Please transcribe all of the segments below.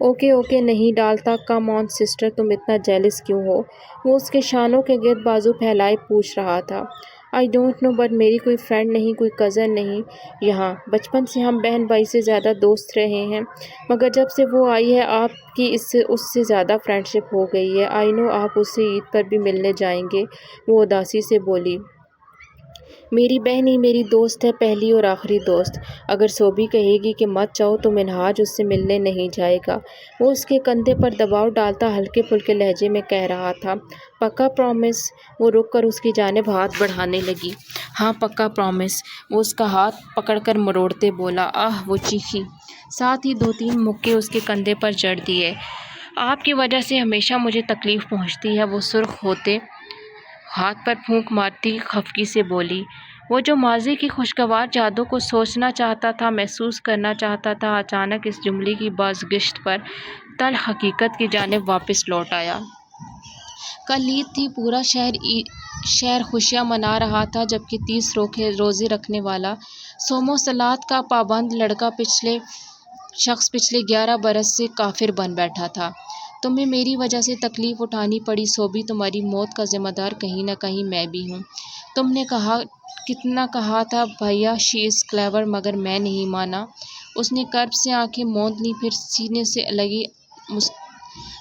Okay okay نہیں ڈالتا، کم آن sister تم اتنا جیلس کیوں ہو؟ وہ اس کے شانوں کے گرد بازو پھیلائے پوچھ رہا تھا۔ آئی ڈونٹ نو بٹ میری کوئی فرینڈ نہیں، کوئی کزن نہیں یہاں۔ بچپن سے ہم بہن بھائی سے زیادہ دوست رہے ہیں، مگر جب سے وہ آئی ہے آپ کی اس سے زیادہ فرینڈ شپ ہو گئی ہے۔ آئی نو آپ اس سے عید پر بھی ملنے جائیں گے، وہ اداسی سے بولی۔ میری بہن ہی میری دوست ہے، پہلی اور آخری دوست۔ اگر سوبی کہے گی کہ مت جاؤ تو منہاج اس سے ملنے نہیں جائے گا، وہ اس کے کندھے پر دباؤ ڈالتا ہلکے پھلکے لہجے میں کہہ رہا تھا۔ پکا پرومس؟ وہ رک کر اس کی جانب ہاتھ بڑھانے لگی۔ ہاں پکا پرومس، وہ اس کا ہاتھ پکڑ کر مروڑتے بولا۔ آہ، وہ چیخی، ساتھ ہی 2-3 مکے اس کے کندھے پر جڑ دیے۔ آپ کی وجہ سے ہمیشہ مجھے تکلیف پہنچتی ہے، وہ سرخ ہوتے ہاتھ پر پھونک مارتی خفگی سے بولی۔ وہ جو ماضی کی خوشگوار یادوں کو سوچنا چاہتا تھا، محسوس کرنا چاہتا تھا، اچانک اس جملے کی بازگشت پر تلخ حقیقت کی جانب واپس لوٹ آیا۔ کل عید تھی، پورا شہر خوشیاں منا رہا تھا، جبکہ 30 روزے رکھنے والا صوم و صلات کا پابند لڑکا پچھلے 11 برس سے کافر بن بیٹھا تھا۔ تمہیں میری وجہ سے تکلیف اٹھانی پڑی سوبی، تمہاری موت کا ذمہ دار کہیں نہ کہیں میں بھی ہوں۔ تم نے کتنا کہا تھا بھیا شی از کلیور، مگر میں نہیں مانا۔ اس نے کرب سے آنکھیں موند لیں، پھر سینے سے لگی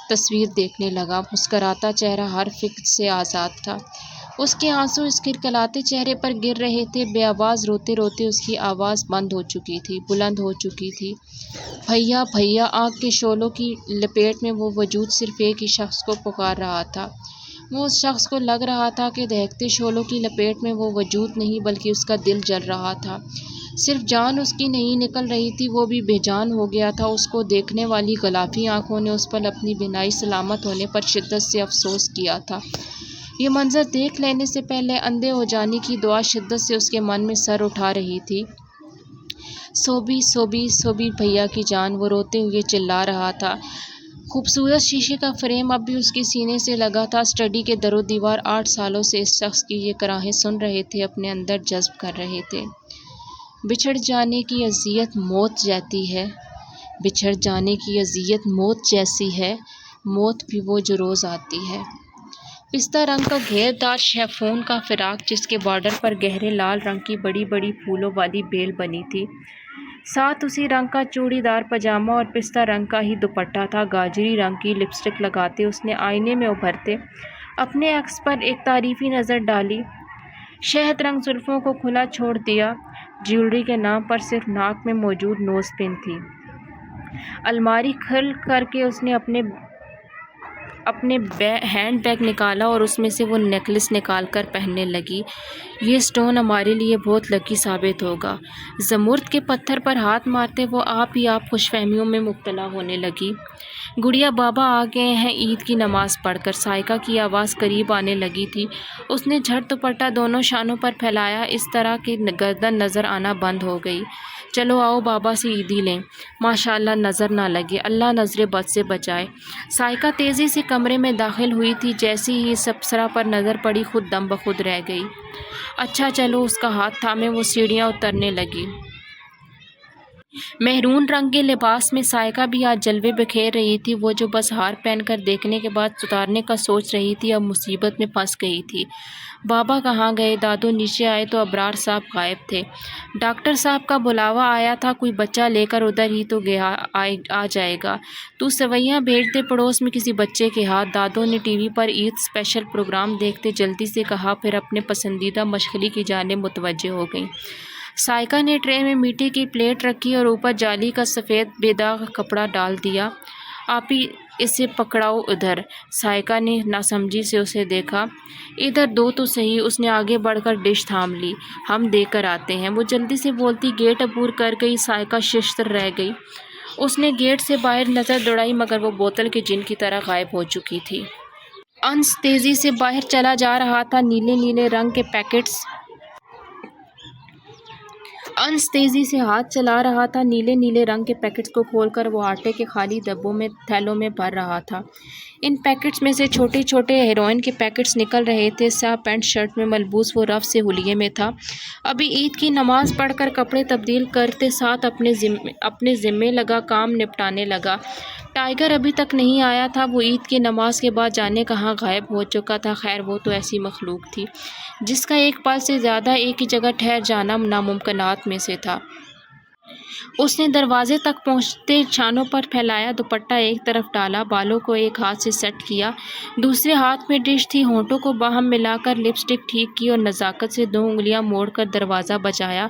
تصویر دیکھنے لگا۔ مسکراتا چہرہ ہر فکر سے آزاد تھا، اس کے آنسو اس کھلکھلاتے چہرے پر گر رہے تھے۔ بے آواز روتے روتے اس کی آواز بلند ہو چکی تھی۔ بھیا بھیا، آنکھ کے شعلوں کی لپیٹ میں وہ وجود صرف ایک ہی شخص کو پکار رہا تھا۔ وہ اس شخص کو لگ رہا تھا کہ دہکتے شعلوں کی لپیٹ میں وہ وجود نہیں بلکہ اس کا دل جل رہا تھا۔ صرف جان اس کی نہیں نکل رہی تھی، وہ بھی بے جان ہو گیا تھا۔ اس کو دیکھنے والی غلافی آنکھوں نے اس پر اپنی بینائی سلامت ہونے پر شدت سے افسوس کیا تھا۔ یہ منظر دیکھ لینے سے پہلے اندھے ہو جانے کی دعا شدت سے اس کے من میں سر اٹھا رہی تھی۔ سوبی سوبی سوبی بھیا کی جان، وہ روتے ہوئے چلا رہا تھا۔ خوبصورت شیشے کا فریم اب بھی اس کے سینے سے لگا تھا۔ اسٹڈی کے در و دیوار 8 سالوں سے اس شخص کی یہ کراہیں سن رہے تھے، اپنے اندر جذب کر رہے تھے۔ بچھڑ جانے کی اذیت موت جیسی ہے، بچھڑ جانے کی اذیت موت جیسی ہے، موت بھی وہ جو روز آتی ہے۔ پستہ رنگ کا گھیر دار شیفون کا فراق، جس کے بارڈر پر گہرے لال رنگ کی بڑی بڑی پھولوں والی بیل بنی تھی، ساتھ اسی رنگ کا چوڑی دار پاجامہ اور پستہ رنگ کا ہی دوپٹہ تھا۔ گاجری رنگ کی لپسٹک لگاتے اس نے آئینے میں ابھرتے اپنے عکس پر ایک تعریفی نظر ڈالی، شہد رنگ زلفوں کو کھلا چھوڑ دیا۔ جیولری کے نام پر صرف ناک میں موجود نوز پن تھی۔ الماری کھل کر کے اس نے اپنے ہینڈ بیگ نکالا اور اس میں سے وہ نیکلس نکال کر پہننے لگی۔ یہ اسٹون ہمارے لیے بہت لکی ثابت ہوگا۔ زمرد کے پتھر پر ہاتھ مارتے وہ آپ ہی آپ خوش فہمیوں میں مبتلا ہونے لگی۔ گڑیا بابا آ گئے ہیں عید کی نماز پڑھ کر، سائقہ کی آواز قریب آنے لگی تھی۔ اس نے جھٹ دوپٹہ دونوں شانوں پر پھیلایا، اس طرح کہ گردن نظر آنا بند ہو گئی۔ چلو آؤ بابا سے عیدی لیں، ماشاءاللہ نظر نہ لگے، اللہ نظر بد سے بچائے۔ سائقہ تیزی سے کمرے میں داخل ہوئی تھی، جیسے ہی اس ابصرہ پر نظر پڑی خود دم بخود رہ گئی۔ اچھا چلو، اس کا ہاتھ تھامے وہ سیڑھیاں اترنے لگی۔ مہرون رنگ کے لباس میں سائقہ بھی آج جلوے بکھیر رہی تھی۔ وہ جو بس ہار پہن کر دیکھنے کے بعد اتارنے کا سوچ رہی تھی، اب مصیبت میں پھنس گئی تھی۔ بابا کہاں گئے؟ دادو نیچے آئے تو ابرار صاحب غائب تھے۔ ڈاکٹر صاحب کا بلاوا آیا تھا، کوئی بچہ لے کر ادھر ہی تو آ جائے گا۔ تو سویاں بھیج دے پڑوس میں کسی بچے کے ہاتھ۔ دادو نے ٹی وی پر عید اسپیشل پروگرام دیکھتے جلدی سے کہا، پھر اپنے پسندیدہ مشغلے کی جانب متوجہ ہو گئیں۔ سائقہ نے ٹرے میں میٹھی کی پلیٹ رکھی اور اوپر جالی کا سفید بے داغ کپڑا ڈال دیا۔ آپ ہی اسے پکڑاؤ ادھر۔ سائقہ نے ناسمجھی سے اسے دیکھا۔ ادھر دو تو صحیح۔ اس نے آگے بڑھ کر ڈش تھام لی۔ ہم دے کر آتے ہیں، وہ جلدی سے بولتی گیٹ عبور کر گئی۔ سائقہ ششدر رہ گئی۔ اس نے گیٹ سے باہر نظر دوڑائی مگر وہ بوتل کے جن کی طرح غائب ہو چکی تھی۔ انس تیزی سے باہر چلا جا رہا تھا، نیلے نیلے رنگ کے پیکٹس انس تیزی سے ہاتھ چلا رہا تھا، نیلے نیلے رنگ کے پیکٹس کو کھول کر وہ آٹے کے خالی ڈبوں میں تھیلوں میں بھر رہا تھا۔ ان پیکٹس میں سے چھوٹے چھوٹے ہیروئن کے پیکٹس نکل رہے تھے۔ سیاہ پینٹ شرٹ میں ملبوس وہ رف سے حلیے میں تھا۔ ابھی عید کی نماز پڑھ کر کپڑے تبدیل کرتے ساتھ اپنے ذمے لگا کام نپٹانے لگا۔ ٹائیگر ابھی تک نہیں آیا تھا، وہ عید کی نماز کے بعد جانے کہاں غائب ہو چکا تھا۔ خیر وہ تو ایسی مخلوق تھی جس کا ایک پل سے زیادہ ایک ہی جگہ ٹھہر جانا ناممکنات میں سے تھا۔ اس نے دروازے تک پہنچتے شانوں پر پھیلایا دوپٹہ ایک طرف ڈالا، بالوں کو ایک ہاتھ سے سیٹ کیا، دوسرے ہاتھ میں ڈش تھی، ہونٹوں کو باہم ملا کر لپسٹک ٹھیک کی اور نزاکت سے 2 انگلیاں موڑ کر دروازہ بجایا۔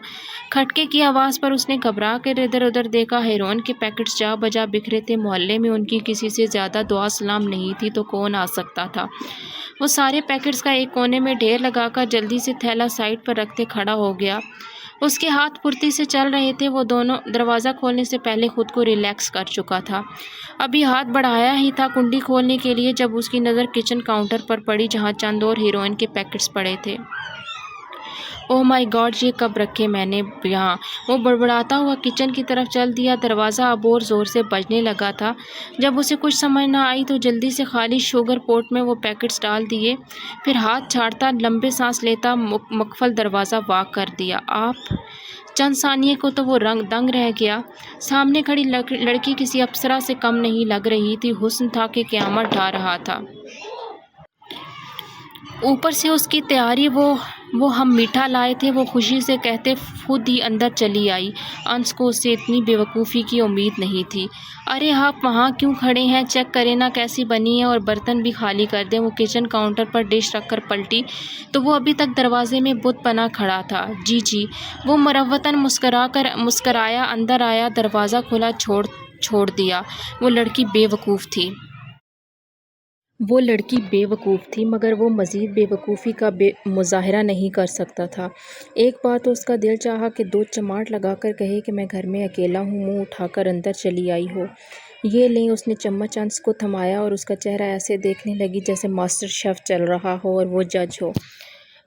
کھٹکے کی آواز پر اس نے گھبرا کر ادھر ادھر دیکھا۔ ہیروئن کے پیکٹس جا بجا بکھرے تھے، محلے میں ان کی کسی سے زیادہ دعا سلام نہیں تھی تو کون آ سکتا تھا۔ وہ سارے پیکٹس کا ایک کونے میں ڈھیر لگا کر جلدی سے تھیلا سائڈ پر رکھتے کھڑا ہو گیا۔ اس کے ہاتھ پھرتی سے چل رہے تھے، وہ دونوں دروازہ کھولنے سے پہلے خود کو ریلیکس کر چکا تھا۔ ابھی ہاتھ بڑھایا ہی تھا کنڈی کھولنے کے لیے جب اس کی نظر کچن کاؤنٹر پر پڑی جہاں چند اور ہیروئن کے پیکٹس پڑے تھے۔ اوہ مائی گاڈ، یہ کب رکھے میں نے یہاں؟ وہ بڑبڑاتا ہوا کچن کی طرف چل دیا۔ دروازہ اب اور زور سے بجنے لگا تھا۔ جب اسے کچھ سمجھ نہ آئی تو جلدی سے خالی شوگر پوٹ میں وہ پیکٹس ڈال دیے، پھر ہاتھ چھاڑتا لمبے سانس لیتا مقفل دروازہ واک کر دیا۔ آپ چند ثانیے کو تو وہ دنگ رہ گیا۔ سامنے کھڑی لڑکی کسی اپسرا سے کم نہیں لگ رہی تھی، حسن تھا کہ قیامت ڈھا رہا تھا۔ اوپر سے اس کی تیاری وہ ہم میٹھا لائے تھے، وہ خوشی سے کہتے خود ہی اندر چلی آئی۔ انس کو اس سے اتنی بے وقوفی کی امید نہیں تھی۔ ارے آپ وہاں کیوں کھڑے ہیں؟ چیک کریں نا کیسی بنی ہے اور برتن بھی خالی کر دیں۔ وہ کچن کاؤنٹر پر ڈش رکھ کر پلٹی تو وہ ابھی تک دروازے میں بت بنا کھڑا تھا۔ جی جی، وہ مروتاً مسکرایا، اندر آیا، دروازہ کھلا چھوڑ دیا۔ وہ لڑکی بے وقوف تھی مگر وہ مزید بے وقوفی کا مظاہرہ نہیں کر سکتا تھا۔ ایک بار تو اس کا دل چاہا کہ 2 چماٹ لگا کر کہے کہ میں گھر میں اکیلا ہوں، منہ اٹھا کر اندر چلی آئی ہو۔ یہ لیں، اس نے چمچ انس کو تھمایا اور اس کا چہرہ ایسے دیکھنے لگی جیسے ماسٹر شیف چل رہا ہو اور وہ جج ہو۔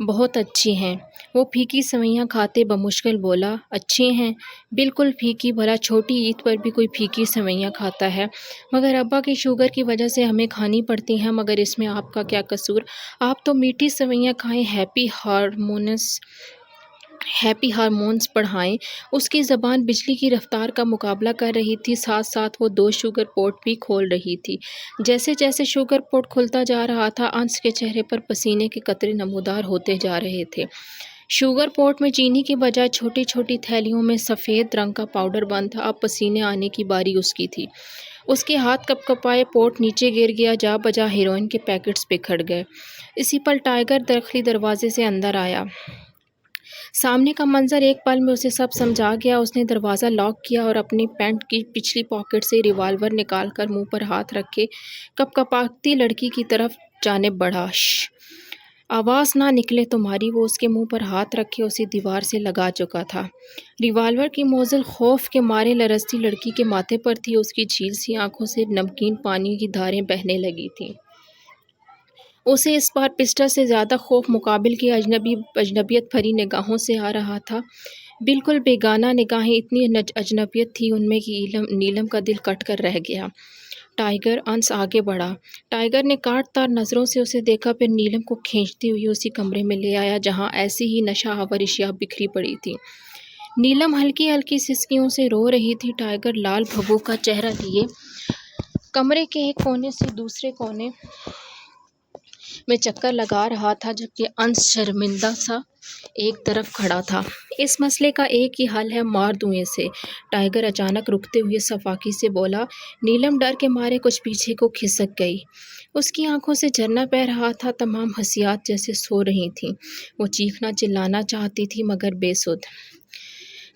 بہت اچھی ہیں۔ وہ پھیکی سوئیاں کھاتے بمشکل بولا۔ اچھی ہیں؟ بالکل پھیکی، بھلا چھوٹی عید پر بھی کوئی پھیکی سوئیاں کھاتا ہے؟ مگر ابا کی شوگر کی وجہ سے ہمیں کھانی پڑتی ہیں۔ مگر اس میں آپ کا کیا قصور؟ آپ تو میٹھی سوئیاں کھائیں، ہیپی ہارمونز بڑھائیں۔ اس کی زبان بجلی کی رفتار کا مقابلہ کر رہی تھی، ساتھ ساتھ وہ 2 شوگر پوٹ بھی کھول رہی تھی۔ جیسے جیسے شوگر پوٹ کھلتا جا رہا تھا، انس کے چہرے پر پسینے کے قطرے نمودار ہوتے جا رہے تھے۔ شوگر پوٹ میں چینی کی بجائے چھوٹی چھوٹی تھیلیوں میں سفید رنگ کا پاؤڈر بند تھا۔ اب پسینے آنے کی باری اس کی تھی۔ اس کے ہاتھ کپ کپائے، پوٹ نیچے گر گیا، جا بجا ہیروئن کے پیکٹس بکھر گئے۔ اسی پل ٹائیگر داخلی دروازے سے اندر آیا۔ سامنے کا منظر ایک پل میں اسے سب سمجھا گیا۔ اس نے دروازہ لاک کیا اور اپنی پینٹ کی پچھلی پاکٹ سے ریوالور نکال کر منہ پر ہاتھ رکھے کپ کپاتی لڑکی کی طرف جانب بڑھا۔ شش، آواز نہ نکلے تمہاری۔ وہ اس کے منہ پر ہاتھ رکھے اسے دیوار سے لگا چکا تھا۔ ریوالور کی موزل خوف کے مارے لرزتی لڑکی کے ماتھے پر تھی۔ اس کی جھیل سی آنکھوں سے نمکین پانی کی دھاریں بہنے لگی تھیں۔ اسے اس بار پسٹل سے زیادہ خوف مقابل کی اجنبیت بھری نگاہوں سے آ رہا تھا۔ بالکل بیگانہ نگاہیں، اتنی اجنبیت تھی ان میں کہ نیلم کا دل کٹ کر رہ گیا۔ ٹائیگر، انس آگے بڑھا۔ ٹائیگر نے کاٹ تار نظروں سے اسے دیکھا، پھر نیلم کو کھینچتے ہوئے اسی کمرے میں لے آیا جہاں ایسی ہی نشہ آور اشیاء بکھری پڑی تھی۔ نیلم ہلکی ہلکی سسکیوں سے رو رہی تھی۔ ٹائیگر لال بھبو کا چہرہ لیے کمرے کے ایک کونے سے دوسرے کونے میں چکر لگا رہا تھا جبکہ انس شرمندہ سا ایک طرف کھڑا تھا۔ اس مسئلے کا ایک ہی حل ہے، مار دوں اسے۔ ٹائیگر اچانک رکتے ہوئے صفاقی سے بولا۔ نیلم ڈر کے مارے کچھ پیچھے کو کھسک گئی۔ اس کی آنکھوں سے جھرنا بہہ رہا تھا، تمام حسیات جیسے سو رہی تھیں۔ وہ چیخنا چلانا چاہتی تھی مگر بے سود۔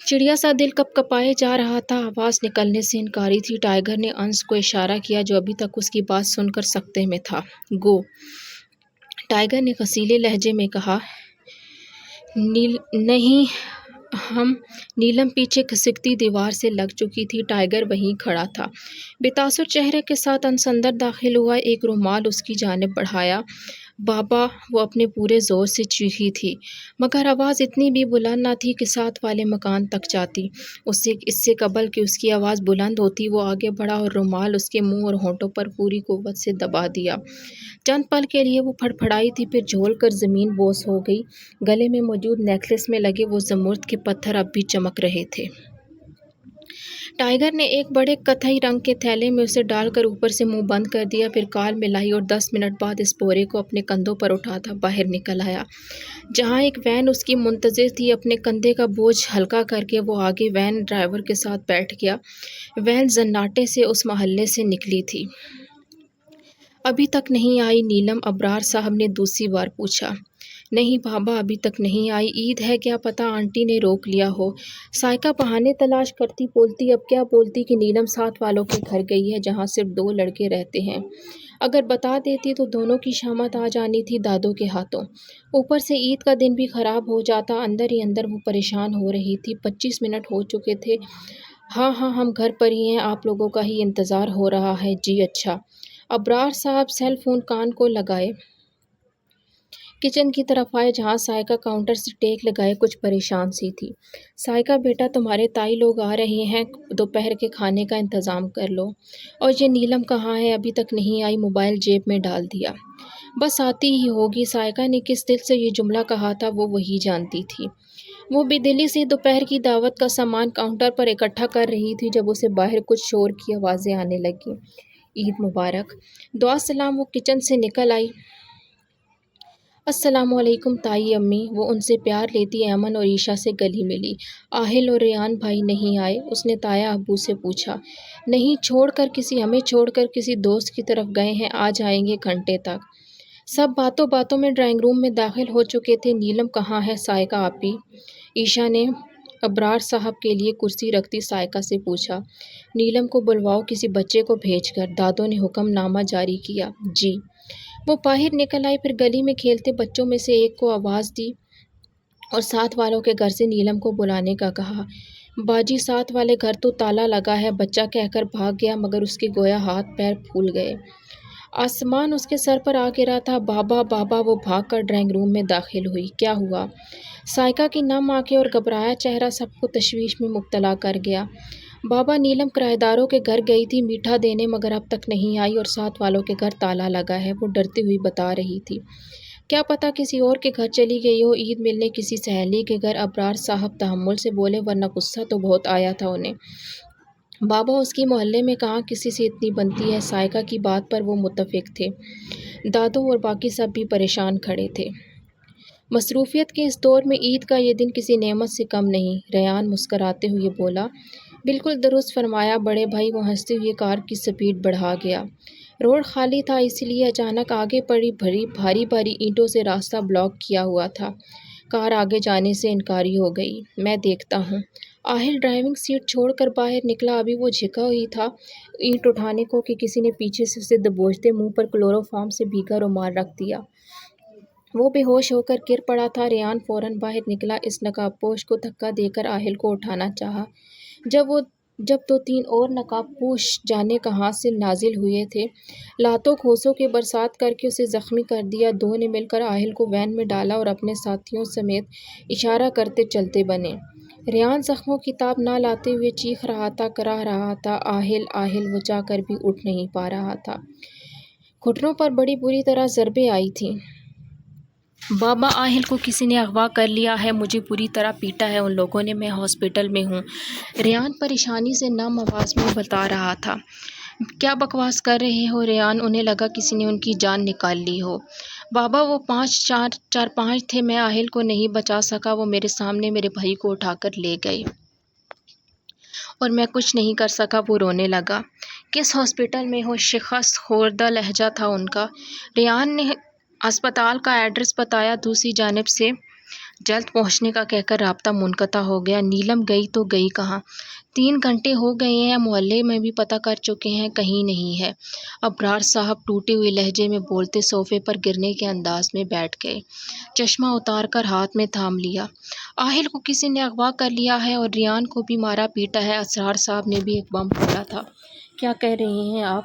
چڑیا سا دل کپ کپائے جا رہا تھا، آواز نکلنے سے انکاری تھی۔ ٹائیگر نے انس کو اشارہ کیا جو ابھی تک اس کی بات سن کر سکتے میں تھا۔ گو! ٹائیگر نے غصیلے لہجے میں کہا۔ نہیں ہم۔ نیلم پیچھے کھسکتی دیوار سے لگ چکی تھی۔ ٹائیگر وہیں کھڑا تھا، بے تاثر چہرے کے ساتھ۔ انس اندر داخل ہوا، ایک رومال اس کی جانب بڑھایا۔ بابا، وہ اپنے پورے زور سے چیخی تھی، مگر آواز اتنی بھی بلند نہ تھی کہ ساتھ والے مکان تک جاتی۔ اس سے قبل کہ اس کی آواز بلند ہوتی، وہ آگے بڑھا اور رومال اس کے منہ اور ہونٹوں پر پوری قوت سے دبا دیا۔ چند پل کے لیے وہ پھڑپھڑائی تھی، پھر جھول کر زمین بوس ہو گئی۔ گلے میں موجود نیکلس میں لگے وہ زمرد کے پتھر اب بھی چمک رہے تھے۔ ٹائیگر نے ایک بڑے قطعی رنگ کے تھیلے میں اسے ڈال کر اوپر سے منہ بند کر دیا، پھر کال ملائی اور 10 منٹ بعد اس بورے کو اپنے کندھوں پر اٹھاتا باہر نکل آیا۔ جہاں ایک وین اس کی منتظر تھی، اپنے کندھے کا بوجھ ہلکا کر کے وہ آگے وین ڈرائیور کے ساتھ بیٹھ گیا۔ وین زناٹے سے اس محلے سے نکلی تھی۔ ابھی تک نہیں آئی نیلم؟ ابرار صاحب نے دوسری بار پوچھا۔ نہیں بابا، ابھی تک نہیں آئی۔ عید ہے، کیا پتہ آنٹی نے روک لیا ہو۔ سائقہ بہانے تلاش کرتی بولتی۔ اب کیا بولتی کہ نیلم ساتھ والوں کے گھر گئی ہے جہاں صرف 2 لڑکے رہتے ہیں۔ اگر بتا دیتی تو دونوں کی شامت آ جانی تھی دادوں کے ہاتھوں۔ اوپر سے عید کا دن بھی خراب ہو جاتا۔ اندر ہی اندر وہ پریشان ہو رہی تھی۔ 25 منٹ ہو چکے تھے۔ ہاں ہم گھر پر ہی ہیں، آپ لوگوں کا ہی انتظار ہو رہا ہے۔ جی اچھا۔ ابرار صاحب سیل فون کان کو لگائے کچن کی طرف آئے، جہاں سائقہ کاؤنٹر سے ٹیک لگائے کچھ پریشان سی تھی۔ سائقہ بیٹا، تمہارے تائی لوگ آ رہے ہیں، دوپہر کے کھانے کا انتظام کر لو۔ اور یہ نیلم کہاں ہے؟ ابھی تک نہیں آئی۔ موبائل جیب میں ڈال دیا۔ بس آتی ہی ہوگی۔ سائقہ نے کس دل سے یہ جملہ کہا تھا وہ وہی جانتی تھی۔ وہ بے دلی سے دوپہر کی دعوت کا سامان کاؤنٹر پر اکٹھا کر رہی تھی جب اسے باہر کچھ شور کی آوازیں آنے لگیں۔ عید مبارک۔ دعا سلام۔ وہ کچن سے نکل آئی۔ السلام علیکم تائی امی۔ وہ ان سے پیار لیتی ایمن اور عیشا سے گلی ملی۔ آہل اور ریان بھائی نہیں آئے؟ اس نے تایا ابو سے پوچھا۔ نہیں، ہمیں چھوڑ کر کسی دوست کی طرف گئے ہیں، آ جائیں گے گھنٹے تک۔ سب باتوں باتوں میں ڈرائنگ روم میں داخل ہو چکے تھے۔ نیلم کہاں ہے سائقہ آپی؟ عیشا نے ابرار صاحب کے لیے کرسی رکھتی سائقہ سے پوچھا۔ نیلم کو بلواؤ کسی بچے کو بھیج کر، دادوں نے حکم نامہ جاری کیا۔ جی۔ وہ باہر نکل آئی، پھر گلی میں کھیلتے بچوں میں سے ایک کو آواز دی اور ساتھ والوں کے گھر سے نیلم کو بلانے کا کہا۔ باجی ساتھ والے گھر تو تالا لگا ہے، بچہ کہہ کر بھاگ گیا مگر اس کے گویا ہاتھ پیر پھول گئے۔ آسمان اس کے سر پر آ گرا تھا۔ بابا بابا، وہ بھاگ کر ڈرائنگ روم میں داخل ہوئی۔ کیا ہوا؟ سائقہ کی نم آنکھیں اور گھبرایا چہرہ سب کو تشویش میں مبتلا کر گیا۔ بابا، نیلم کرایہ داروں کے گھر گئی تھی میٹھا دینے مگر اب تک نہیں آئی اور ساتھ والوں کے گھر تالا لگا ہے، وہ ڈرتی ہوئی بتا رہی تھی۔ کیا پتہ کسی اور کے گھر چلی گئی ہو، عید ملنے کسی سہیلی کے گھر۔ ابرار صاحب تحمل سے بولے، ورنہ غصہ تو بہت آیا تھا انہیں۔ بابا، اس کی محلے میں کہاں کسی سے اتنی بنتی ہے۔ سائقہ کی بات پر وہ متفق تھے۔ دادو اور باقی سب بھی پریشان کھڑے تھے۔ مصروفیت کے اس دور میں عید کا یہ دن کسی نعمت سے کم نہیں۔ ریان مسکراتے ہوئے بولا۔ بالکل درست فرمایا بڑے بھائی۔ وہ ہنستے ہوئے کار کی سپیڈ بڑھا گیا۔ روڈ خالی تھا، اسی لیے اچانک آگے پڑی بھاری بھاری اینٹوں سے راستہ بلاک کیا ہوا تھا۔ کار آگے جانے سے انکاری ہو گئی۔ میں دیکھتا ہوں۔ آہل ڈرائیونگ سیٹ چھوڑ کر باہر نکلا۔ ابھی وہ جھکا ہی تھا اینٹ اٹھانے کو کہ کسی نے پیچھے سے اسے دبوچتے منہ پر کلورو فارم سے بھیگا رومال رکھ دیا۔ وہ بے ہوش ہو کر گر پڑا تھا۔ ریان فوراً باہر نکلا، اس نقاب پوش کو دھکا دے کر آہل کو اٹھانا چاہا۔ جب 2-3 اور نقاب پوش جانے کہاں سے نازل ہوئے تھے، لاتوں کھوسوں کی برسات کر کے اسے زخمی کر دیا۔ 2 نے مل کر آہل کو وین میں ڈالا اور اپنے ساتھیوں سمیت اشارہ کرتے چلتے بنے۔ ریان زخموں کی تاب نہ لاتے ہوئے چیخ رہا تھا، کراہ رہا تھا، آہل آہل۔ وہ چاہ کر بھی اٹھ نہیں پا رہا تھا۔ گھٹنوں پر بڑی بری طرح ضربیں آئی تھیں۔ بابا، آہل کو کسی نے اغوا کر لیا ہے، مجھے بری طرح پیٹا ہے ان لوگوں نے، میں ہاسپٹل میں ہوں۔ ریان پریشانی سے نم آواز میں بتا رہا تھا۔ کیا بکواس کر رہے ہو ریان؟ انہیں لگا کسی نے ان کی جان نکال لی ہو۔ بابا، وہ 5 تھے، میں آہل کو نہیں بچا سکا، وہ میرے سامنے میرے بھائی کو اٹھا کر لے گئے اور میں کچھ نہیں کر سکا۔ وہ رونے لگا۔ کس ہاسپٹل میں ہو؟ شکست خوردہ لہجہ تھا ان کا۔ ریان نے ہسپتال کا ایڈریس بتایا۔ دوسری جانب سے جلد پہنچنے کا کہہ کر رابطہ منقطع ہو گیا۔ نیلم گئی تو گئی کہاں؟ 3 گھنٹے ہو گئے ہیں، محلے میں بھی پتہ کر چکے ہیں، کہیں نہیں ہے۔ ابرار صاحب ٹوٹے ہوئے لہجے میں بولتے صوفے پر گرنے کے انداز میں بیٹھ گئے، چشمہ اتار کر ہاتھ میں تھام لیا۔ آہل کو کسی نے اغوا کر لیا ہے اور ریان کو بھی مارا پیٹا ہے۔ اسرار صاحب نے بھی ایک بم پھوڑا تھا۔ کیا کہہ رہے ہیں آپ؟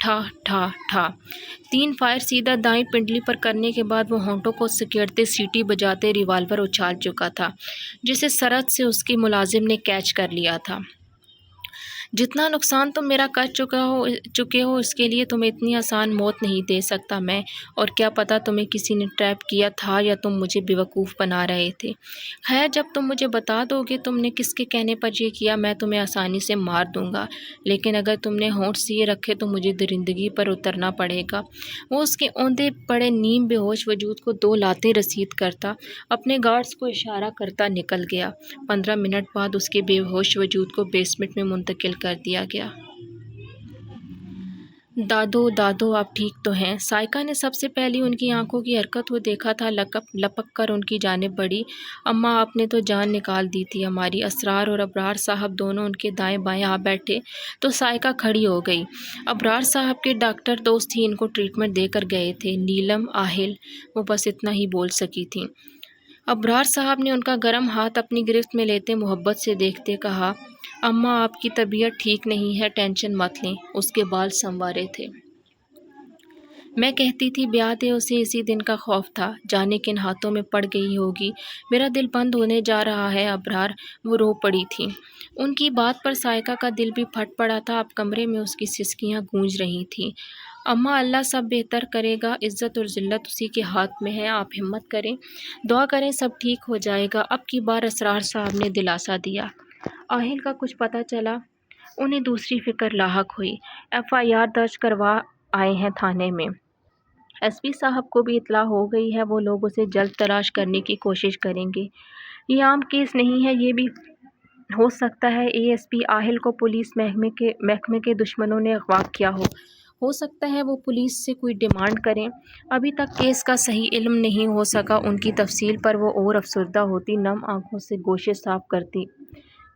ٹھا ٹھا ٹھا 3 فائر سیدھا دائیں پنڈلی پر کرنے کے بعد وہ ہونٹوں کو سکیڑتے سیٹی بجاتے ریوالور اچھال چکا تھا، جسے سرحد سے اس کے ملازم نے کیچ کر لیا تھا۔ جتنا نقصان تم میرا کر چکے ہو اس کے لیے تمہیں اتنی آسان موت نہیں دے سکتا میں، اور کیا پتہ تمہیں کسی نے ٹریپ کیا تھا یا تم مجھے بیوقوف بنا رہے تھے۔ خیر، جب تم مجھے بتا دو گے تم نے کس کے کہنے پر یہ کیا، میں تمہیں آسانی سے مار دوں گا، لیکن اگر تم نے ہونٹ سیے رکھے تو مجھے درندگی پر اترنا پڑے گا۔ وہ اس کے اوندے پڑے نیم بے ہوش وجود کو 2 لاتیں رسید کرتا اپنے گارڈز کو اشارہ کرتا نکل گیا۔ 15 منٹ بعد اس کے بے ہوش وجود کو بیسمنٹ میں منتقل کر دیا گیا۔ دادو آپ ٹھیک تو ہیں؟ سائیکا نے سب سے پہلی ان کی آنکھوں کی حرکت کو دیکھا تھا، لپک کر ان کی جانب بڑھی۔ اماں، آپ نے تو جان نکال دی تھی ہماری۔ اسرار اور ابرار صاحب دونوں ان کے دائیں بائیں آ بیٹھے تو سائیکا کھڑی ہو گئی۔ ابرار صاحب کے ڈاکٹر دوست ہی ان کو ٹریٹمنٹ دے کر گئے تھے، نیلم، آہل، وہ بس اتنا ہی بول سکی تھیں۔ ابرار صاحب نے ان کا گرم ہاتھ اپنی گرفت میں لیتے محبت سے دیکھتے کہا، اماں آپ کی طبیعت ٹھیک نہیں ہے، ٹینشن مت لیں۔ اس کے بال سنوارے تھے۔ میں کہتی تھی بیاہ دے، اسے اسی دن کا خوف تھا، جانے کن ہاتھوں میں پڑ گئی ہوگی۔ میرا دل بند ہونے جا رہا ہے ابرار، وہ رو پڑی تھی۔ ان کی بات پر سائیکا کا دل بھی پھٹ پڑا تھا، اب کمرے میں اس کی سسکیاں گونج رہی تھیں۔ اماں، اللہ سب بہتر کرے گا، عزت اور ذلت اسی کے ہاتھ میں ہے، آپ ہمت کریں، دعا کریں، سب ٹھیک ہو جائے گا۔ اب کی بار اسرار صاحب نے دلاسا دیا۔ آہل کا کچھ پتہ چلا؟ انہیں دوسری فکر لاحق ہوئی۔ FIR درج کروا آئے ہیں تھانے میں۔ SP صاحب کو بھی اطلاع ہو گئی ہے، وہ لوگ اسے جلد تلاش کرنے کی کوشش کریں گے۔ یہ عام کیس نہیں ہے، یہ بھی ہو سکتا ہے ASP آہل کو پولیس محکمے کے دشمنوں نے اغوا کیا ہو سکتا ہے وہ پولیس سے کوئی ڈیمانڈ کریں۔ ابھی تک کیس کا صحیح علم نہیں ہو سکا، ان کی تفصیل پر وہ اور افسردہ ہوتی، نم آنکھوں سے گوشے صاف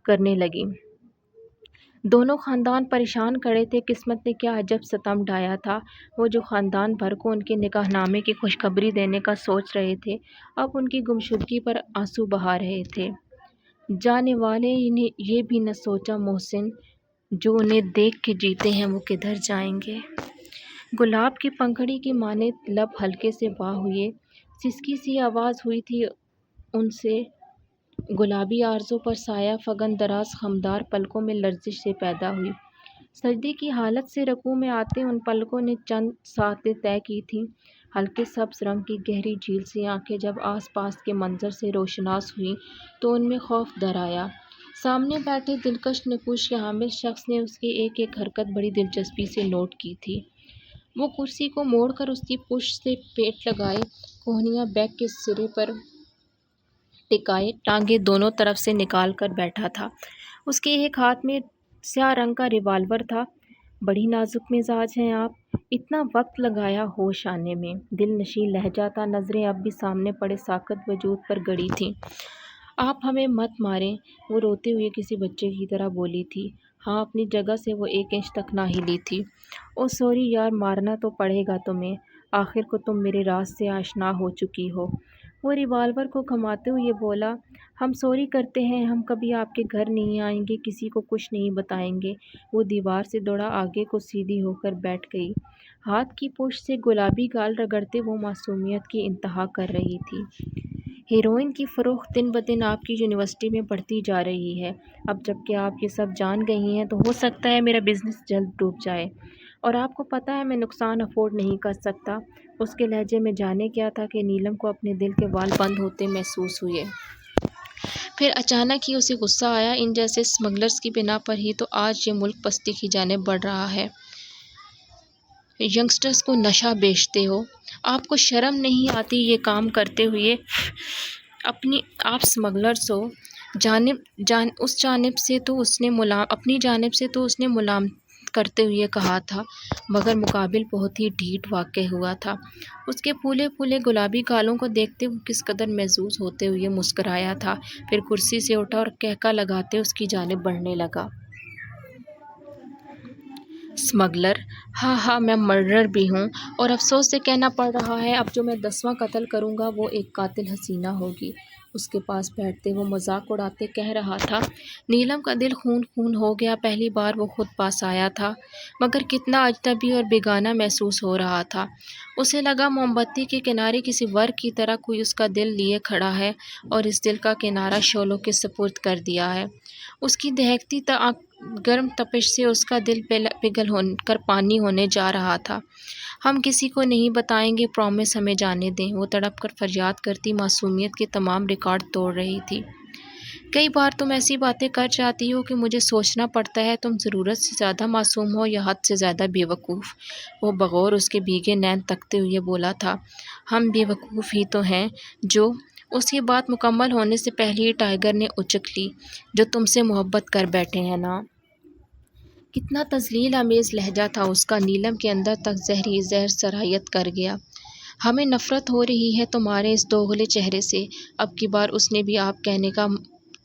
کرنے لگی۔ دونوں خاندان پریشان کھڑے تھے، قسمت نے کیا عجب ستم ڈھایا تھا۔ وہ جو خاندان بھر کو ان کے نکاح نامے کی خوشخبری دینے کا سوچ رہے تھے، اب ان کی گمشدگی پر آنسو بہا رہے تھے۔ جانے والے نے یہ بھی نہ سوچا محسن، جو انہیں دیکھ کے جیتے ہیں وہ کدھر جائیں گے۔ گلاب کی پنکھڑی کی مانند لب ہلکے سے باں ہوئے، سسکی سی آواز ہوئی تھی ان سے، گلابی آرزو پر سایہ فگن دراز خمدار پلکوں میں لرزش سے پیدا ہوئی۔ سجدے کی حالت سے رکوع میں آتے ان پلکوں نے چند ساعتیں طے کی تھیں، ہلکے سبز رنگ کی گہری جھیل سی آنکھیں جب آس پاس کے منظر سے روشناس ہوئیں تو ان میں خوف در آیا۔ سامنے بیٹھے دلکش نقوش کے حامل شخص نے اس کی ایک ایک حرکت بڑی دلچسپی سے نوٹ کی تھی۔ وہ کرسی کو موڑ کر اس کی پشت سے پیٹ لگائے، کوہنیاں بیک کے سرے پر ٹکائے، ٹانگیں دونوں طرف سے نکال کر بیٹھا تھا۔ اس کے ایک ہاتھ میں سیاہ رنگ کا ریوالور تھا۔ بڑی نازک مزاج ہیں آپ، اتنا وقت لگایا ہوش آنے میں، دل نشیں لہجہ تھا، نظریں اب بھی سامنے پڑے ساکت وجود پر گڑی تھیں۔ آپ ہمیں مت ماریں، وہ روتے ہوئے کسی بچے کی طرح بولی تھی۔ ہاں، اپنی جگہ سے وہ 1 انچ تک نہ ہلی تھی۔ او سوری یار، مارنا تو پڑے گا تمہیں، آخر کو تم میرے راز سے آشنا ہو چکی ہو۔ وہ ریوالور کو گھماتے ہوئے بولا، ہم سوری کرتے ہیں، ہم کبھی آپ کے گھر نہیں آئیں گے، کسی کو کچھ نہیں بتائیں گے۔ وہ دیوار سے دوڑا آگے کو سیدھی ہو کر بیٹھ گئی، ہاتھ کی پشت سے گلابی گال رگڑتے وہ معصومیت کی انتہا کر رہی تھی۔ ہیروئن کی فروخت دن بدن آپ کی یونیورسٹی میں بڑھتی جا رہی ہے، اب جب کہ آپ یہ سب جان گئی ہیں تو ہو سکتا ہے میرا بزنس جلد ڈوب جائے، اور آپ کو پتہ ہے میں نقصان افورڈ نہیں کر سکتا۔ اس کے لہجے میں جانے کیا تھا کہ نیلم کو اپنے دل کے وال بند ہوتے محسوس ہوئے۔ پھر اچانک ہی اسے غصہ آیا، ان جیسے اسمگلرز کی بنا پر ہی تو آج یہ ملک پستی کی جانب بڑھ رہا ہے۔ ینگسٹرز کو نشہ بیچتے ہو، آپ کو شرم نہیں آتی یہ کام کرتے ہوئے؟ آپ اسمگلرز ہو، اس جانب سے تو اس نے ملامت کرتے ہوئے کہا تھا، مگر مقابل بہت ہی ڈھیٹ واقع ہوا تھا۔ اس کے پھولے پھولے گلابی گالوں کو دیکھتے وہ کس قدر محظوظ ہوتے ہوئے مسکرایا تھا، پھر کرسی سے اٹھا اور کہکا لگاتے اس کی جانب بڑھنے لگا۔ اسمگلر، ہاں میں مرڈرر بھی ہوں، اور افسوس سے کہنا پڑ رہا ہے اب جو میں 10واں قتل کروں گا وہ ایک قاتل حسینہ ہوگی۔ اس کے پاس بیٹھتے وہ مذاق اڑاتے کہہ رہا تھا، نیلم کا دل خون خون ہو گیا، پہلی بار وہ خود پاس آیا تھا مگر کتنا اجنبی اور بیگانہ محسوس ہو رہا تھا۔ اسے لگا موم بتی کے کنارے کسی ورق کی طرح کوئی اس کا دل لیے کھڑا ہے اور اس دل کا کنارہ شعلوں کے سپرد کر دیا ہے۔ اس کی دہکتی گرم تپش سے اس کا دل پگھل کر پانی ہونے جا رہا تھا۔ ہم کسی کو نہیں بتائیں گے، پرومس ہمیں جانے دیں، وہ تڑپ کر فریاد کرتی معصومیت کے تمام ریکارڈ توڑ رہی تھی۔ کئی بار تم ایسی باتیں کر جاتی ہو کہ مجھے سوچنا پڑتا ہے تم ضرورت سے زیادہ معصوم ہو یا حد سے زیادہ بے وقوف۔ وہ بغور اس کے بھیگے نین تکتے ہوئے بولا تھا۔ ہم بے وقوف ہی تو ہیں جو۔ اس کی بات مکمل ہونے سے پہلے ہی ٹائیگر نے اچک لی، جو تم سے محبت کر بیٹھے ہیں نا۔ کتنا تذلیل آمیز لہجہ تھا اس کا، نیلم کے اندر تک زہر سرایت کر گیا۔ ہمیں نفرت ہو رہی ہے تمہارے اس دوغلے چہرے سے۔ اب کی بار اس نے بھی آپ کہنے کا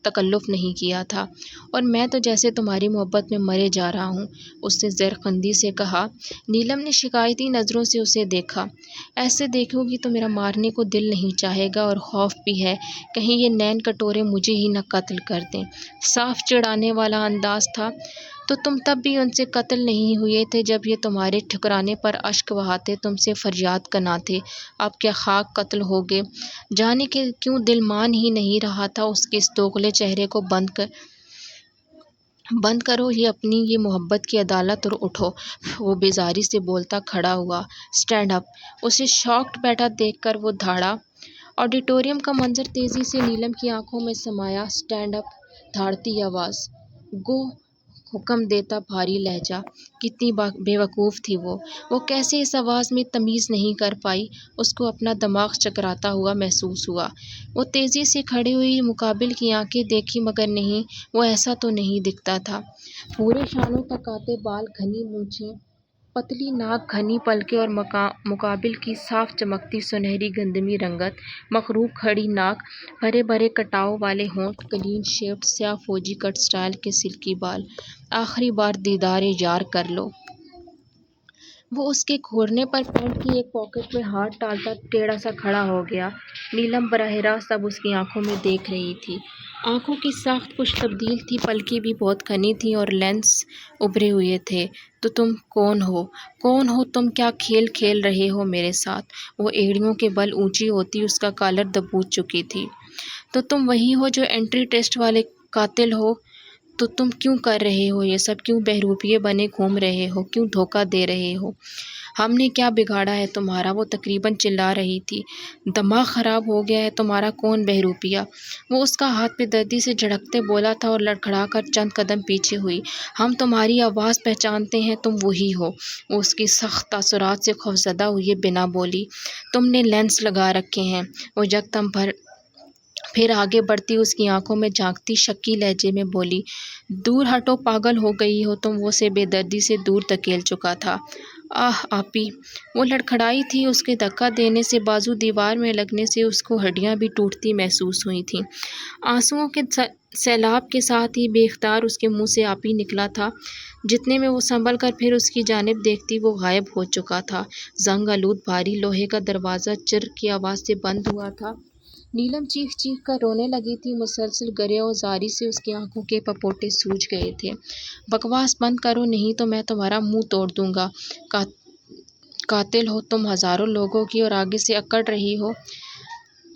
تکلف نہیں کیا تھا، اور میں تو جیسے تمہاری محبت میں مرے جا رہا ہوں، اس نے زہرخندی سے کہا۔ نیلم نے شکایتی نظروں سے اسے دیکھا۔ ایسے دیکھو گی تو میرا مارنے کو دل نہیں چاہے گا، اور خوف بھی ہے کہیں یہ نین کٹورے مجھے ہی نہ قتل کر دیں۔ صاف چڑھانے والا انداز تھا۔ تو تم تب بھی ان سے قتل نہیں ہوئے تھے جب یہ تمہارے ٹھکرانے پر اشک بہاتے تم سے فریاد کناتے، اب کیا خاک قتل ہوگے؟ جانے کہ کیوں دل مان ہی نہیں رہا تھا اس کے اس دوغلے چہرے کو بند کرو یہ محبت کی عدالت اور اٹھو۔ وہ بیزاری سے بولتا کھڑا ہوا۔ Stand up. اسے شاکڈ بیٹھا دیکھ کر وہ دھاڑا۔ آڈیٹوریم کا منظر تیزی سے نیلم کی آنکھوں میں سمایا۔ اسٹینڈ اپ، دھاڑتی آواز، گو، حکم دیتا بھاری لہجہ۔ کتنی بے وقوف تھی وہ کیسے اس آواز میں تمیز نہیں کر پائی؟ اس کو اپنا دماغ چکراتا ہوا محسوس ہوا۔ وہ تیزی سے کھڑی ہوئی، مقابل کی آنکھیں دیکھی مگر نہیں، وہ ایسا تو نہیں دکھتا تھا۔ پورے شانوں تک آتے بال، گھنی مونچھیں، پتلی ناک، گھنی پلکیں اور مقابل کی صاف چمکتی سنہری گندمی رنگت، مخروط کھڑی ناک، بھرے بھرے کٹاؤ والے ہونٹ، کلین شیوڈ سیاہ فوجی کٹ سٹائل کے سلکی بال۔ آخری بار دیدار یار کر لو۔ وہ اس کے گھورنے پر پینٹ کی ایک پاکٹ میں ہاتھ ڈالتا ٹیڑھا سا کھڑا ہو گیا۔ نیلم براہ راست اب اس کی آنکھوں میں دیکھ رہی تھی۔ آنکھوں کی ساخت کچھ تبدیل تھی، پلکیں بھی بہت گھنی تھیں اور لینس ابھرے ہوئے تھے۔ تو تم کون ہو تم؟ کیا کھیل کھیل رہے ہو میرے ساتھ؟ وہ ایڑیوں کے بل اونچی ہوتی اس کا کالر دبوچ چکی تھی۔ تو تم وہی ہو جو انٹری ٹیسٹ والے قاتل ہو؟ تو تم کیوں کر رہے ہو یہ سب؟ کیوں بہروپیے بنے گھوم رہے ہو؟ کیوں دھوکہ دے رہے ہو؟ ہم نے کیا بگاڑا ہے تمہارا؟ وہ تقریباً چلا رہی تھی۔ دماغ خراب ہو گیا ہے تمہارا؟ کون بہروپیہ؟ وہ اس کا ہاتھ بے دردی سے جھڑکتے بولا تھا اور لڑکھڑا کر چند قدم پیچھے ہوئی۔ ہم تمہاری آواز پہچانتے ہیں، تم وہی ہو۔ وہ اس کی سخت تاثرات سے خوفزدہ ہوئے بنا بولی۔ تم نے لینس لگا رکھے ہیں، وہ یکدم پھر آگے بڑھتی اس کی آنکھوں میں جھانکتی شکی لہجے میں بولی۔ دور ہٹو، پاگل ہو گئی ہو تم؟ وہ اسے بے دردی سے دور دھکیل چکا تھا۔ آہ آپی! وہ لڑکھڑائی تھی۔ اس کے دھکا دینے سے، بازو دیوار میں لگنے سے اس کو ہڈیاں بھی ٹوٹتی محسوس ہوئی تھیں۔ آنسوؤں کے سیلاب کے ساتھ ہی بے اختیار اس کے منہ سے آپی نکلا تھا۔ جتنے میں وہ سنبھل کر پھر اس کی جانب دیکھتی، وہ غائب ہو چکا تھا۔ زنگ آلود بھاری لوہے کا دروازہ چر کی آواز سے بند ہوا تھا۔ نیلم چیخ چیخ کر رونے لگی تھی۔ مسلسل گرے اور زاری سے اس کی آنکھوں کے پپوٹے سوج گئے تھے۔ بکواس بند کرو نہیں تو میں تمہارا منہ توڑ دوں گا۔ قاتل ہو تم ہزاروں لوگوں کی اور آگے سے اکڑ رہی ہو۔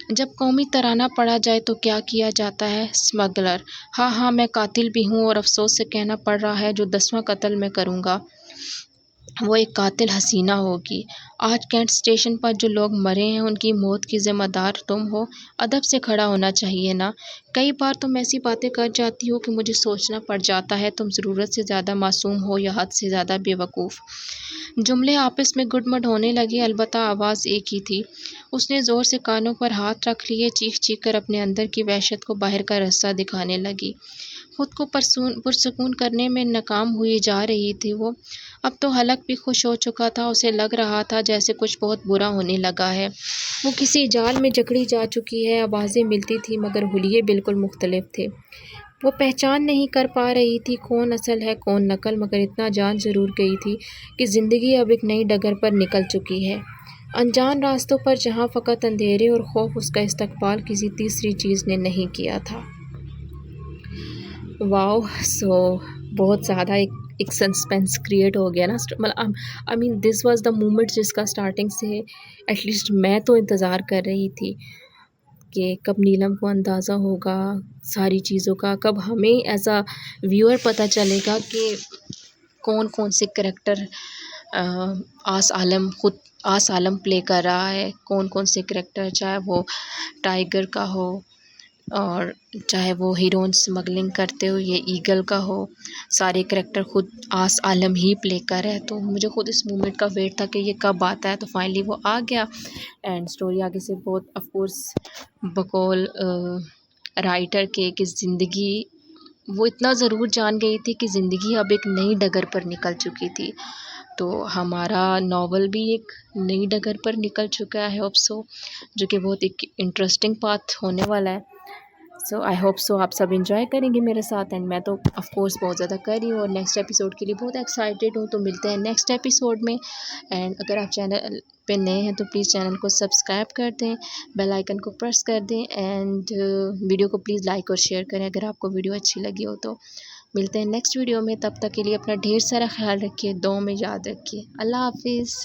جب قومی ترانہ پڑھا جائے تو کیا کیا جاتا ہے؟ اسمگلر۔ ہاں میں قاتل بھی ہوں، اور افسوس سے کہنا پڑ رہا ہے جو 10واں قتل میں کروں گا وہ ایک قاتل حسینہ ہوگی۔ آج کینٹ اسٹیشن پر جو لوگ مرے ہیں ان کی موت کی ذمہ دار تم ہو۔ ادب سے کھڑا ہونا چاہیے نا۔ کئی بار تم ایسی باتیں کر جاتی ہو کہ مجھے سوچنا پڑ جاتا ہے تم ضرورت سے زیادہ معصوم ہو یا حد سے زیادہ بے وقوف۔ جملے آپس میں گڈ مڈ ہونے لگے، البتہ آواز ایک ہی تھی۔ اس نے زور سے کانوں پر ہاتھ رکھ لیے، چیخ چیخ کر اپنے اندر کی وحشت کو باہر کا راستہ دکھانے لگی۔ خود کو پرسکون کرنے میں ناکام ہوئی جا رہی تھی وہ۔ اب تو حلق بھی خوش ہو چکا تھا، اسے لگ رہا تھا جیسے کچھ بہت برا ہونے لگا ہے۔ وہ کسی جال میں جکڑی جا چکی ہے۔ آوازیں ملتی تھیں مگر حلیے بالکل مختلف تھے۔ وہ پہچان نہیں کر پا رہی تھی کون اصل ہے کون نقل، مگر اتنا جان ضرور گئی تھی کہ زندگی اب ایک نئی ڈگر پر نکل چکی ہے۔ انجان راستوں پر جہاں فقط اندھیرے اور خوف اس کا استقبال کسی تیسری چیز نے نہیں کیا تھا۔ واو، سو بہت زیادہ ایک سسپینس کریٹ ہو گیا نا، مطلب آئی مین دس واز دا مومنٹ جس کا اسٹارٹنگ سے ایٹ لیسٹ میں تو انتظار کر رہی تھی کہ کب نیلم کو اندازہ ہوگا ساری چیزوں کا، کب ہمیں ایز اے ویور پتہ چلے گا کہ کون کون سے کریکٹر آس عالم پلے کر رہا ہے، کون کون سے کریکٹر، چاہے وہ ٹائیگر کا ہو اور چاہے وہ ہیرون اسمگلنگ کرتے ہو یہ ایگل کا ہو، سارے کریکٹر خود آس عالم ہی پلے کر رہے ہیں۔ تو مجھے خود اس مومنٹ کا ویٹ تھا کہ یہ کب آتا ہے، تو فائنلی وہ آ گیا اینڈ اسٹوری آگے سے بہت آف کورس بقول رائٹر کے کہ زندگی وہ اتنا ضرور جان گئی تھی کہ زندگی اب ایک نئی ڈگر پر نکل چکی تھی، تو ہمارا ناول بھی ایک نئی ڈگر پر نکل چکا ہے، ہوپ سو، جو کہ بہت ایک انٹرسٹنگ پاتھ ہونے والا ہے۔ سو آئی ہوپ سو آپ سب انجوائے کریں گے میرے ساتھ، اینڈ میں تو آف کورس بہت زیادہ کر رہی ہوں اور نیکسٹ ایپیسوڈ کے لیے بہت ایکسائٹیڈ ہوں۔ تو ملتے ہیں نیکسٹ ایپیسوڈ میں، اینڈ اگر آپ چینل پہ نئے ہیں تو پلیز چینل کو سبسکرائب کر دیں، بیل آئیکن کو پریس کر دیں، اینڈ ویڈیو کو پلیز لائک اور شیئر کریں اگر آپ کو ویڈیو اچھی لگی ہو تو۔ ملتے ہیں نیکسٹ ویڈیو میں، تب تک کے لیے اپنا ڈھیر سارا خیال رکھیے، دعاؤں میں یاد رکھیے۔ اللہ حافظ۔